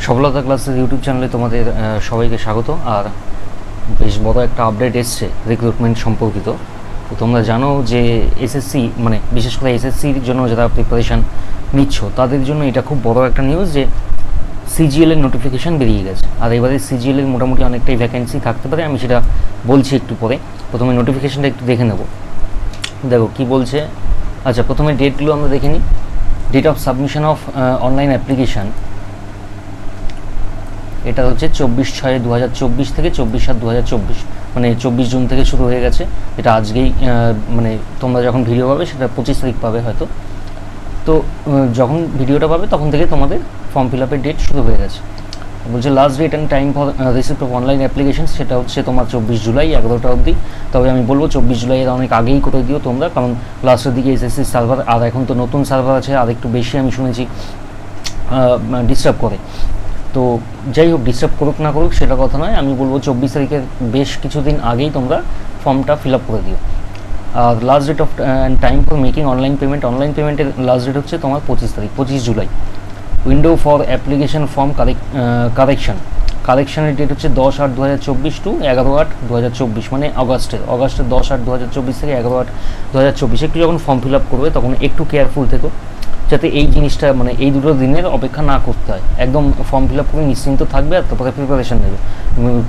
সফলতা ক্লাসের ইউটিউব চ্যানেলে তোমাদের সবাইকে স্বাগত। আর বেশ বড় একটা আপডেট এসছে রিক্রুটমেন্ট সম্পর্কিত। তো তোমরা জানো যে এসএসসি মানে বিশেষ করে এসএসসির জন্য যারা প্রিপারেশান নিচ্ছ তাদের জন্য এটা খুব বড় একটা নিউজ যে সিজিএলের নোটিফিকেশান বেরিয়ে গেছে। আর এবারে সিজিএলের মোটামুটি অনেকটাই ভ্যাকেন্সি থাকতে পারে, আমি সেটা বলছি একটু পরে। প্রথমে নোটিফিকেশানটা একটু দেখে নেব। দেখো কী বলছে। আচ্ছা, প্রথমে ডেটগুলো আমরা দেখে নিই। Date of submission of online application এটা হচ্ছে 24/6/2024 থেকে 24/7/2024, মানে 24 জুন থেকে শুরু হয়ে গেছে। এটা আজকেই মানে তোমরা যখন ভিডিও পাবে সেটা 25 তারিখ পাবে হয়তো। তো যখন ভিডিওটা পাবে তখন থেকে তোমাদের ফর্ম ফিল আপের ডেট শুরু হয়ে গেছে। বলছে last date and time for receipt of online application, সেটা হচ্ছে তোমার 24 জুলাই 11টা অবধি। তবে আমি বলবো 24 জুলাইয়ের অনেক আগেই করে দিও তোমরা, কারণ লাস্টের দিকে এসএসসি সার্ভার, আর এখন তো নতুন সার্ভার আছে আর একটু বেশি আমি শুনেছি ডিস্টার্ব করে। তো যাই হোক, ডিস্টার্ব করুক না করুক সেটা কথা নয়, আমি বলবো 24 তারিখের বেশ কিছুদিন আগেই তোমরা ফর্মটা ফিল আপ করে দিও। আর last date of time for making online payment, online পেমেন্টের লাস্ট ডেট হচ্ছে তোমার 25 তারিখ, 25 July. Window for application form কারেকশনের ডেট হচ্ছে 10/8/2024 টু 11/8/2024, মানে অগাস্টের 10/8/2024 থেকে 11/8/2024। একটু যখন ফর্ম ফিল আপ করবে তখন একটু কেয়ারফুল থেকো যাতে এই জিনিসটা মানে এই দুটো দিনের অপেক্ষা না করতে হয়। একদম ফর্ম ফিল আপ করে নিশ্চিন্ত থাকবে আর তারপরে প্রিপারেশান নেবে,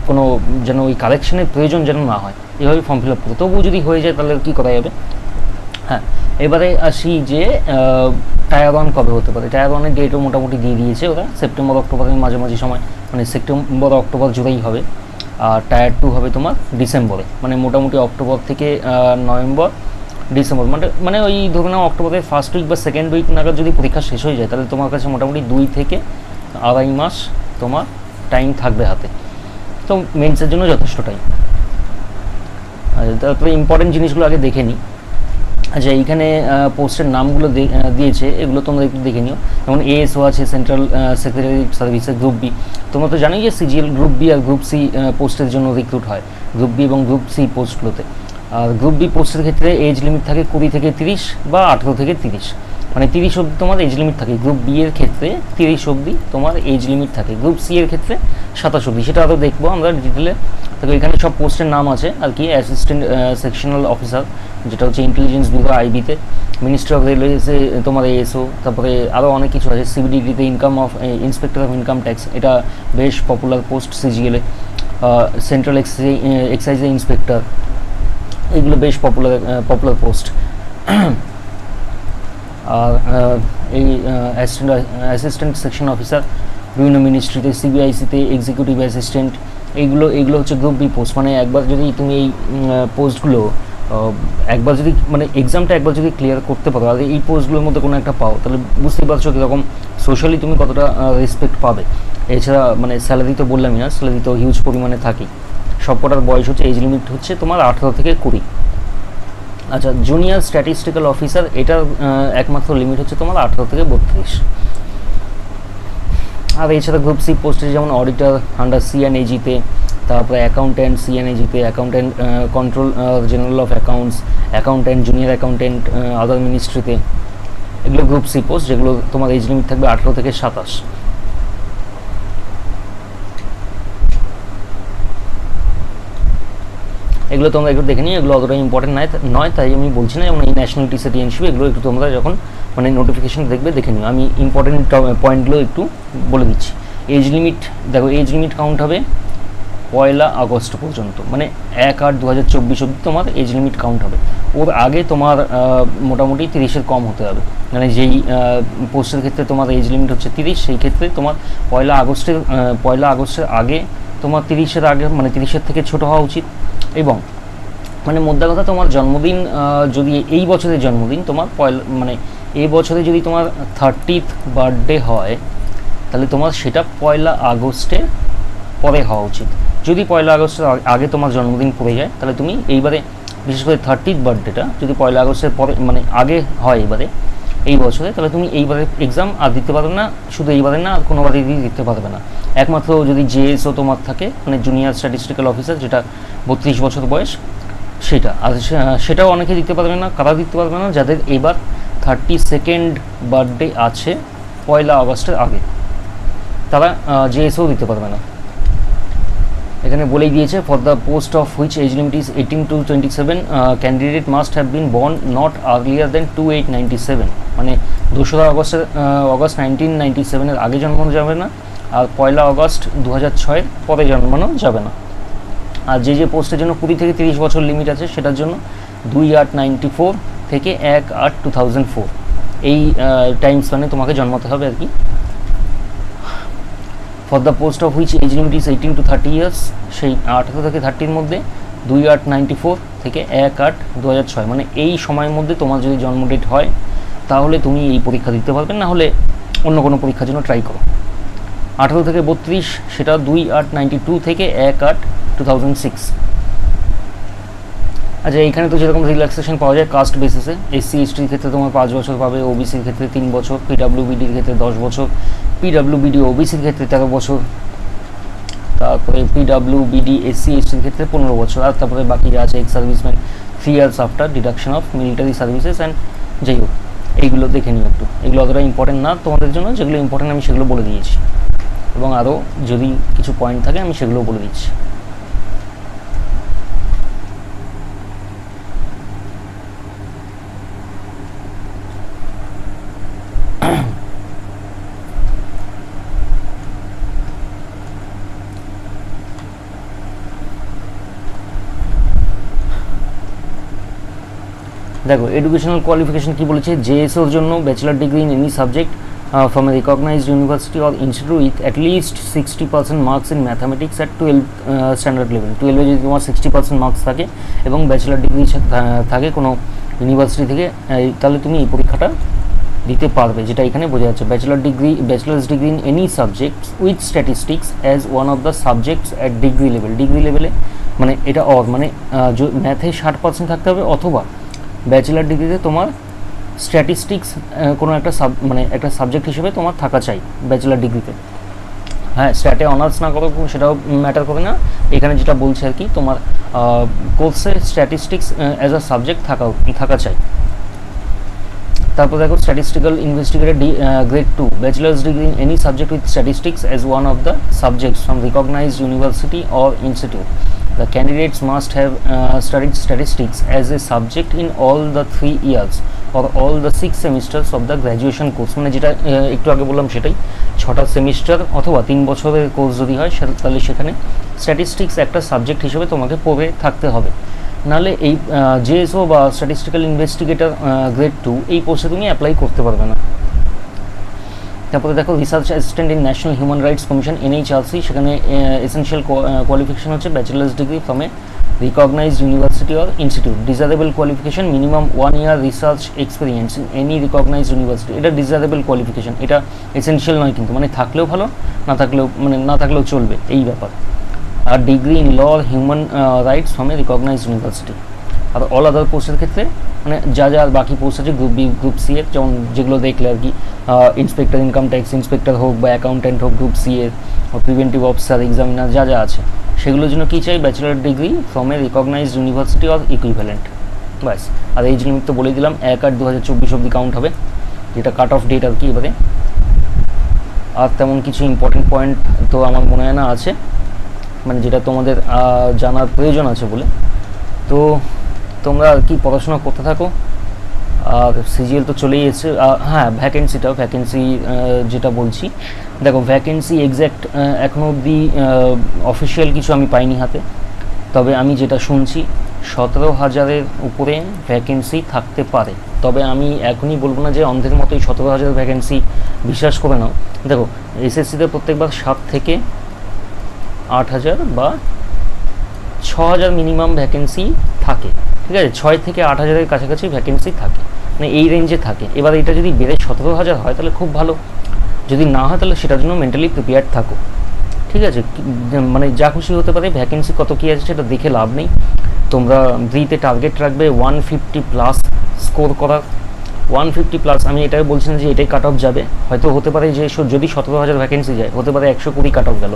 কোনো যেন ওই কারেকশনের প্রয়োজন যেন না হয়, এভাবে ফর্ম ফিল আপ করবে। তবুও যদি হয়ে যায় তাহলে কী করা যাবে। হ্যাঁ, এবারে আসি যে টায়ার ওয়ান কবে হতে পারে। টায়ার ওয়ানের ডেটও মোটামুটি দিয়ে দিয়েছে ওরা, সেপ্টেম্বর অক্টোবরের মাঝামাঝি সময়, মানে সেপ্টেম্বর অক্টোবর জুড়েই হবে। আর টায়ার টু হবে তোমার ডিসেম্বরে, মানে মোটামুটি অক্টোবর থেকে নভেম্বর ডিসেম্বর, মানে ওই ধরে নাও অক্টোবরের ফার্স্ট উইক বা সেকেন্ড উইক নাগাদ যদি পরীক্ষা শেষ হয়ে যায় তাহলে তোমার কাছে মোটামুটি 2 থেকে আড়াই মাস তোমার টাইম থাকবে হাতে। তো মেন্সের জন্য যথেষ্ট টাইম। তারপরে ইম্পর্টেন্ট জিনিসগুলো আগে দেখে নিই। আচ্ছা, এইখানে পোস্টের নামগুলো দিয়েছে, এগুলো তোমরা একটু দেখে নিও। যেমন এএসও আছে, সেন্ট্রাল সেক্রেটারি সার্ভিসের গ্রুপ বি। তোমরা তো জানোই যে সিজিএল গ্রুপ বি আর গ্রুপ সি পোস্টের জন্য রিক্রুট হয়, গ্রুপ বি এবং গ্রুপ সি পোস্টগুলোতে। আর গ্রুপ বি পোস্টের ক্ষেত্রে এজ লিমিট থাকে 20 থেকে 30 বা 18 থেকে 30, মানে 30 অবধি তোমার এজ লিমিট থাকে। গ্রুপ বি এর ক্ষেত্রে 30 অবধি তোমার এজ লিমিট থাকে, গ্রুপ সি এর ক্ষেত্রে 27 অবধি। সেটা আরও দেখবো আমরা ডিটেলে। তো এখানে সব পোস্টের নাম আছে আর কি। অ্যাসিস্ট্যান্ট সেকশনাল অফিসার, যেটা হচ্ছে ইন্টেলিজেন্স বিভাগ আইবিতে। মিনিস্ট্রি অফ রেলওয়েসে তোমার এএসও। তারপরে আরও অনেক কিছু আছে। সিবিডিটিতে ইন্সপেক্টর অফ ইনকাম ট্যাক্স, এটা বেশ পপুলার পোস্ট সিজিএলে। সেন্ট্রাল এক্সাইজে ইন্সপেক্টর, এগুলো বেশ পপুলার পোস্ট। আর এই অ্যাসিস্ট্যান্ট সেকশন অফিসার বিভিন্ন মিনিস্ট্রিতে, সিবিআইসিতে এক্সিকিউটিভ অ্যাসিস্ট্যান্ট, এইগুলো হচ্ছে গ্রুপ বি পোস্ট। মানে একবার যদি তুমি এই পোস্টগুলো একবার যদি মানে এক্সামটা একবার যদি ক্লিয়ার করতে পারো আর এই পোস্টগুলোর মধ্যে কোনো একটা পাও, তাহলে বুঝতেই পারছো কীরকম সোশ্যালি তুমি কতটা রেসপেক্ট পাবে। এছাড়া মানে স্যালারি তো বললামই না, স্যালারি তো হিউজ পরিমাণে থাকেই। সবকটার বয়স হচ্ছে, এজ লিমিট হচ্ছে তোমার 18 থেকে 20। আচ্ছা, জুনিয়র স্ট্যাটিস্টিক্যাল অফিসার, এটার একমাত্র লিমিট হচ্ছে তোমার 18 থেকে 32। আর এছাড়া গ্রুপ সি পোস্টে যেমন অডিটর আন্ডার সিএনএজিতে, তারপরে অ্যাকাউন্ট্যান্ট সিএনএজিতে, accountant control general of accounts, accountant junior accountant other মিনিস্ট্রিতে, এগুলো গ্রুপ সি পোস্ট, যেগুলো তোমার এজ লিমিট থাকবে 18 থেকে 27। এগুলো তোমরা একটু দেখে নিও, এগুলো অতটা ইম্পর্টেন্ট নয়, তাই আমি বলছি না। যেমন এই ন্যাশনালিটি সিটিজেনশিপ, এগুলো একটু তোমরা যখন মানে নোটিফিকেশন দেখে নিও। আমি ইম্পর্টেন্ট পয়েন্টগুলো একটু বলে দিচ্ছি। এজ লিমিট, দেখো এজ লিমিট কাউন্ট হবে 1 আগস্ট পর্যন্ত, মানে 1/8/2024 অবধি তোমার এজ লিমিট কাউন্ট হবে। ওর আগে তোমার মোটামুটি 30-এর কম হতে হবে। মানে যেই পোস্টের ক্ষেত্রে তোমার এজ লিমিট হচ্ছে 30, সেই ক্ষেত্রে তোমার 1 আগস্টের আগে তোমার 30-এর আগে, মানে 30-এর থেকে ছোটো হওয়া উচিত। এবং মানে মোদ্দা কথা, তোমার জন্মদিন যদি এই বছরের জন্মদিন তোমার মানে এই বছরে যদি তোমার 30th বার্থডে হয় তাহলে তোমার সেটা 1 আগস্টের পরে হওয়া উচিত। যদি 1 আগস্টের আগে তোমার জন্মদিন পড়ে যায় তাহলে তুমি এইবারে, বিশেষ করে 30th বার্থডেটা যদি 1 আগস্টের পরে মানে আগে হয় এবারে এই বছরে, তাহলে তুমি এইবারে এক্সাম আর দিতে পারবে না। শুধু এইবারে না, আর কোনোবারই দিতে পারবে না। একমাত্র যদি জেএসও তোমার থাকে, মানে জুনিয়র স্ট্যাটিস্টিক্যাল অফিসার, যেটা 32 বছর বয়স, সেটা। আর সেটাও অনেকে দিতে পারবে না। কারা দিতে পারবে না? যাদের এবার 32nd বার্থডে আছে 1 আগস্টের আগে। তারা জেএসও দিতে পারবে না। এখানে বলেই দিয়েছে, for the post of which age limit is 18 to 27 candidate must have been born not earlier than 2897, মানে 2রা অগস্ট 1997 আগে জন্মানো যাবে না, আর 1 আগস্ট 2006 পরে জন্মানো যাবে না। আর যে পোস্টের জন্য 20 থেকে 30 বছর লিমিট আছে সেটার জন্য 2/8/94 থেকে 1/8/2004 এই টাইম স্প্যানে তোমাকে জন্মাতে হবে আর কি। For the post of which age limit is 18 to 30 years, সেই 18 থেকে 30-র মধ্যে 2/8/94 থেকে 1/8/2006, মানে এই সময়ের মধ্যে তোমার যদি জন্ম ডেট হয় তাহলে তুমি এই পরীক্ষা দিতে পারবে, না হলে অন্য কোনো পরীক্ষার জন্য ট্রাই করো। 18 থেকে 32 সেটা 2/8/92 থেকে 1/8/2006। আচ্ছা, এইখানে তো যেরকম রিল্যাক্সেশন পাওয়া যায় কাস্ট বেসিসে, SC STর ক্ষেত্রে তোমার 5 বছর পাবে, OBCর ক্ষেত্রে 3 বছর, PWBDর ক্ষেত্রে 10 বছর, PWBD OBCর ক্ষেত্রে 13 বছর, তারপরে PWBD SC STর ক্ষেত্রে 15 বছর, আর তারপরে বাকি যা আছে ex serviceman 3 years after deduction of military services and যাই হোক এইগুলো দেখে নিও একটু। এগুলো অতটা ইম্পর্টেন্ট না তোমাদের জন্য, যেগুলো ইম্পর্টেন্ট আমি সেগুলো বলে দিয়েছি, এবং আরও যদি কিছু পয়েন্ট থাকে আমি সেগুলো বলে দিচ্ছি। দেখো এডুকেশনাল কোয়ালিফিকেশন কি বলেছে, জেএসওর জন্য bachelor degree in any subject from a recognized university or institute with at least 60% marks in mathematics at 12 standard level। 12-এ যদি তোমার 60% মার্কস থাকে এবং ব্যাচেলার ডিগ্রি থাকে কোনো ইউনিভার্সিটি থেকে, তাহলে তুমি এই পরীক্ষাটা দিতে পারবে, যেটা এখানে বোঝা যাচ্ছে। Bachelor's degree in any subjects with statistics as one of the subjects at degree লেভেলে, মানে এটা মানে ম্যাথে 60% থাকতে হবে, অথবা ব্যাচেলার ডিগ্রিতে তোমার স্ট্যাটিস্টিক্স কোনো একটা মানে একটা সাবজেক্ট হিসেবে তোমার থাকা চাই ব্যাচেলার ডিগ্রিতে। হ্যাঁ, স্ট্যাটে অনার্স না করো সেটাও ম্যাটার করে না, এখানে যেটা বলছে আর কি তোমার কোর্সে স্ট্যাটিস্টিক্স অ্যাজ আ সাবজেক্ট থাকা চাই। তারপর দেখো statistical investigator grade 2, bachelor's degree in any subject with statistics as one of the subjects from recognised university or institute. The candidates must have studied statistics as a subject in all the 3 years or all the 6 semesters of the graduation course, মানে যেটা একটু আগে বললাম সেটাই, 6টা semester অথবা 3 বছরের course যদি হয় তাহলে সেখানে স্ট্যাটিস্টিক্স একটা সাবজেক্ট হিসেবে তোমাকে পড়ে থাকতে হবে, নাহলে এই জেএসও বা স্ট্যাটিস্টিক্যাল ইনভেস্টিগেটর গ্রেড 2 এই পোস্টে তুমি অ্যাপ্লাই করতে পারবে না। তারপরে দেখো research assistant in national human rights commission NHRC, সেখানে এসেনশিয়াল কোয়ালিফিকেশন হচ্ছে bachelor's degree from a recognised university or institute. Desirable qualification minimum 1 year research experience in any recognised university. এটা ডিজারেবল কোয়ালিফিকেশন, এটা essential নয় কিন্তু, মানে থাকলেও ভালো না থাকলেও চলবে এই ব্যাপার। আর degree in law human rights from a recognised university. আর অল আদার পোস্টের ক্ষেত্রে মানে যা বাকি পোস্ট আছে গ্রুপ বি গ্রুপ সি এর, যেমন যেগুলো দেখলে আর কি ইন্সপেক্টর ইনকাম ট্যাক্স ইন্সপেক্টর হোক বা অ্যাকাউন্ট্যান্ট হোক গ্রুপ সি এর, প্রিভেন্টিভ অফিসার এক্সামিনার যা আছে সেগুলোর জন্য কী চাই, bachelor degree from a recognised university or equivalent, ব্যাস। আর এজ লিমিট তো বলেই দিলাম 1/8/2024 অবধি কাউন্ট হবে, যেটা কাট অফ ডেট আর কি এবারে। আর তেমন কিছু ইম্পর্টেন্ট পয়েন্ট তো আমার মনে হয় না আছে, মানে যেটা তোমাদের জানার প্রয়োজন আছে বলে। তো তোমরা আর কি পড়াশোনা করতে থাকো, আর সিজিএল তো চলেই এসেছে। হ্যাঁ, ভ্যাকেন্সি যেটা বলছি, দেখো ভ্যাকেন্সি এক্স্যাক্ট এখনও অবধি অফিসিয়াল কিছু আমি পাইনি হাতে, তবে আমি যেটা শুনছি 17,000-এর উপরে ভ্যাকেন্সি থাকতে পারে। তবে আমি এখনই বলবো না যে অন্ধের মতোই 17,000 ভ্যাকেন্সি বিশ্বাস করে নাও। দেখো এসএসসিতে প্রত্যেকবার 7 থেকে 8,000 বা 6,000 মিনিমাম ভ্যাকেন্সি থাকে, ঠিক আছে, 6 থেকে 8,000-এর কাছাকাছি ভ্যাকেন্সি থাকে, মানে এই রেঞ্জে থাকে। এবার এটা যদি বেড়ে 17,000 হয় তাহলে খুব ভালো, যদি না হয় তাহলে সেটার জন্য মেন্টালি প্রিপেয়ার্ড থাকো, ঠিক আছে। মানে যা খুশি হতে পারে, ভ্যাকেন্সি কত কী আছে সেটা দেখে লাভ নেই। তোমরা ব্রিতে টার্গেট রাখবে 150+ স্কোর করার, 150+। আমি এটাই বলছি না যে এটাই কাট অফ যাবে, হয়তো হতে পারে যে যদি 17,000 ভ্যাকেন্সি যায় হতে পারে 120 কাট অফ গেল,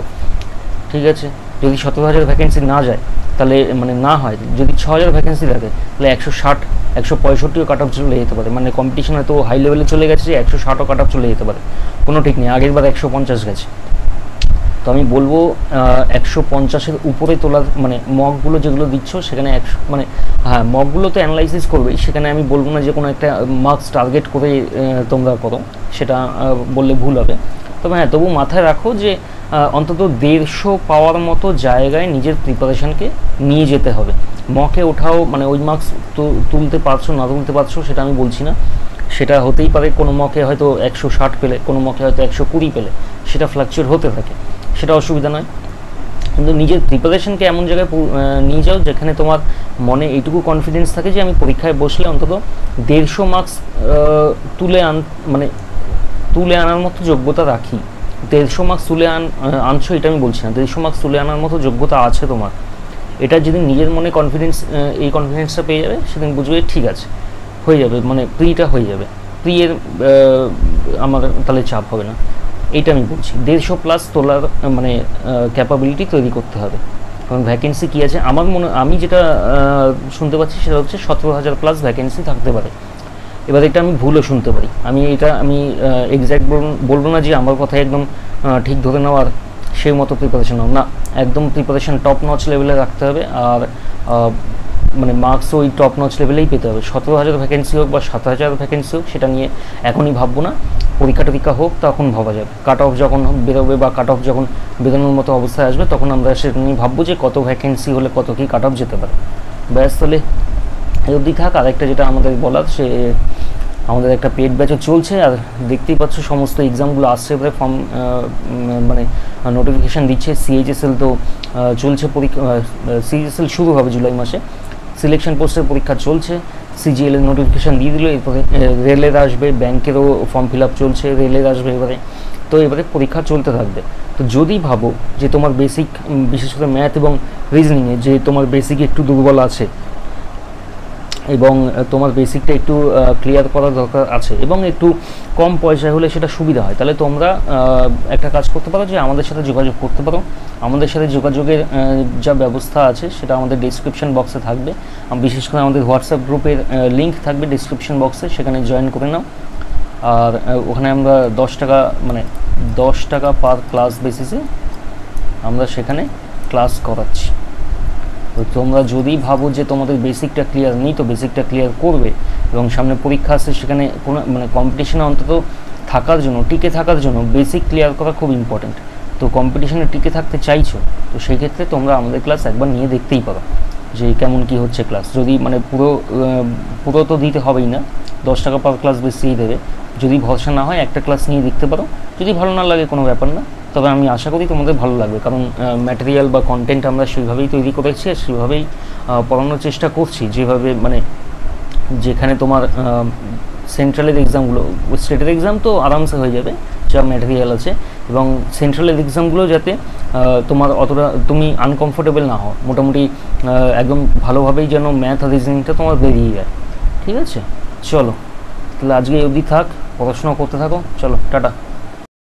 ঠিক আছে। যদি 17,000 ভ্যাকেন্সি না যায় তাহলে মানে না হয়, যদি 6,000 ভ্যাকেন্সি থাকে তাহলে 160 165ও কাট অফ চলে যেতে পারে, মানে কম্পিটিশন এত হাই লেভেলে চলে গেছে যে 160ও কাট অফ চলে যেতে পারে, কোনো ঠিক নেই। আগের বার 150 গেছে, আমি বলবো 150-এর উপরে তোলার মানে মকগুলো যেগুলো দিচ্ছ সেখানে 100 মানে হ্যাঁ মকগুলো তো অ্যানালাইসিস করবেই, সেখানে আমি বলবো না যে কোনো একটা মার্কস টার্গেট করে তোমরা করো, সেটা বললে ভুল হবে। তবে হ্যাঁ তবু মাথায় রাখো যে অন্তত 150 পাওয়ার মতো জায়গায় নিজের প্রিপারেশনকে নিয়ে যেতে হবে। মকে ওঠাও মানে ওই মার্কস তুলতে পারছো না তুলতে পারছো সেটা আমি বলছি না, সেটা হতেই পারে কোনো মকে হয়তো 160 পেলে, কোনো মকে হয়তো 120 পেলে, সেটা ফ্লাকচুয়েট হতে থাকে, সেটা অসুবিধা নয়। কিন্তু নিজের প্রিপারেশনকে এমন জায়গায় নিয়ে যাও যেখানে তোমার মনে এইটুকু কনফিডেন্স থাকে যে আমি পরীক্ষায় বসলে অন্তত 150 মার্কস তুলে আনার মতো যোগ্যতা রাখি। 150 মার্কস আনছো এটা আমি বলছি না, 150 মার্কস তুলে আনার মতো যোগ্যতা আছে তোমার, এটা যেদিন নিজের মনে এই কনফিডেন্সটা পেয়ে যাবে সেদিন বুঝবে ঠিক আছে হয়ে যাবে, মানে প্রিটা হয়ে যাবে, প্রিয়ের আমার তাহলে চাপ হবে না, এইটা আমি বলছি। 150 প্লাস তোলার মানে ক্যাপাবিলিটি তৈরি করতে হবে। কারণ ভ্যাকেন্সি কী আছে আমি যেটা শুনতে পাচ্ছি সেটা হচ্ছে 17,000 প্লাস ভ্যাকেন্সি থাকতে পারে। এবার এটা আমি ভুলও শুনতে পারি, আমি এক্স্যাক্ট বলবো না যে আমার কথাই একদম ঠিক ধরে নেওয়ার সেই মতো প্রিপারেশন নাও না, একদম প্রিপারেশন টপ নচ লেভেলে রাখতে হবে, আর মানে মার্কস ওই টপ নচ লেভেলেই পেতে হবে। 17,000 ভ্যাকেন্সি হোক বা 7,000 ভ্যাকেন্সি হোক সেটা নিয়ে এখনই ভাববো না, পরীক্ষা হোক তখন ভাবা যাবে। কাট অফ যখন বেরোবে বা কাট অফ যখন বেরোনোর মতো অবস্থায় আসবে তখন আমরা সেটা নিয়ে ভাববো যে কত ভ্যাকেন্সি হলে কত কী কাট অফ যেতে পারে। ব্যাস তাহলে এই অবধি থাক। আরেকটা যেটা আমাদের বলার, সে আমাদের একটা পেড ব্যাচও চলছে, আর দেখতেই পাচ্ছ সমস্ত এক্সামগুলো আসছে এবারে, ফর্ম মানে নোটিফিকেশান দিচ্ছে। CHSL তো চলছে পরীক্ষা, CHSL শুরু হবে জুলাই মাসে, সিলেকশন পোস্টের পরীক্ষা চলছে, CGL এর নোটিফিকেশান দিয়ে দিল, এরপরে রেলের আসবে, ব্যাংকেরও ফর্ম ফিল আপ চলছে, রেলের আসবে এবারে, তো এবারে পরীক্ষা চলতে থাকবে। তো যদি ভাবো যে তোমার বেসিক বিশেষ করে ম্যাথ এবং রিজনিংয়ে যে তোমার বেসিক একটু দুর্বল আছে এবং তোমার বেসিকটা একটু ক্লিয়ার করার দরকার আছে এবং একটু কম পয়সায় হলে সেটা সুবিধা হয়, তাহলে তোমরা একটা কাজ করতে পারো যে আমাদের সাথে যোগাযোগ করতে পারো। আমাদের সাথে যোগাযোগের যা ব্যবস্থা আছে সেটা আমাদের ডিসক্রিপশন বক্সে থাকবে, বিশেষ করে আমাদের হোয়াটসঅ্যাপ গ্রুপের লিঙ্ক থাকবে ডিসক্রিপশন বক্সে, সেখানে জয়েন করে নাও। আর ওখানে আমরা 10 টাকা পার ক্লাস বেসিসে আমরা সেখানে ক্লাস করাচ্ছি। তো তোমরা যদি ভাবো যে তোমাদের বেসিকটা ক্লিয়ার নেই, তো বেসিকটা ক্লিয়ার করবে এবং সামনে পরীক্ষা আসছে, সেখানে কোনো মানে কম্পিটিশনে অন্তত থাকার জন্য, টিকে থাকার জন্য বেসিক ক্লিয়ার করা খুব ইম্পর্ট্যান্ট। তো কম্পিটিশনে টিকে থাকতে চাইছো, তো সেই ক্ষেত্রে তোমরা আমাদের ক্লাস একবার নিয়ে দেখতেই পারো যে কেমন কি হচ্ছে ক্লাস। যদি মানে পুরো তো দিতে হবেই না, 10 টাকা পার ক্লাস বেশিই দেবে, যদি ভরসা না হয় একটা ক্লাস নিয়ে দেখতে পারো, যদি ভালো না লাগে কোনো ব্যাপার না, তবে আমি আশা করি তোমাদের ভালো লাগবে, কারণ ম্যাটেরিয়াল বা কন্টেন্ট আমরা সেইভাবেই তৈরি করেছি আর সেইভাবেই পড়ানোর চেষ্টা করছি, যেভাবে মানে যেখানে তোমার সেন্ট্রালের এক্সামগুলো, স্টেটের এক্সাম তো আরামসে হয়ে যাবে যা ম্যাটেরিয়াল আছে, এবং সেন্ট্রালের এক্সামগুলো যাতে তোমার অতটা তুমি আনকমফোর্টেবল না হও, মোটামুটি একদম ভালোভাবেই যেন ম্যাথ আর রিজনিংটা তোমার বেরিয়ে যায়। ঠিক আছে, চলো তাহলে আজকে এই অবধি থাক, পড়াশোনা করতে থাকো, চলো টাটা।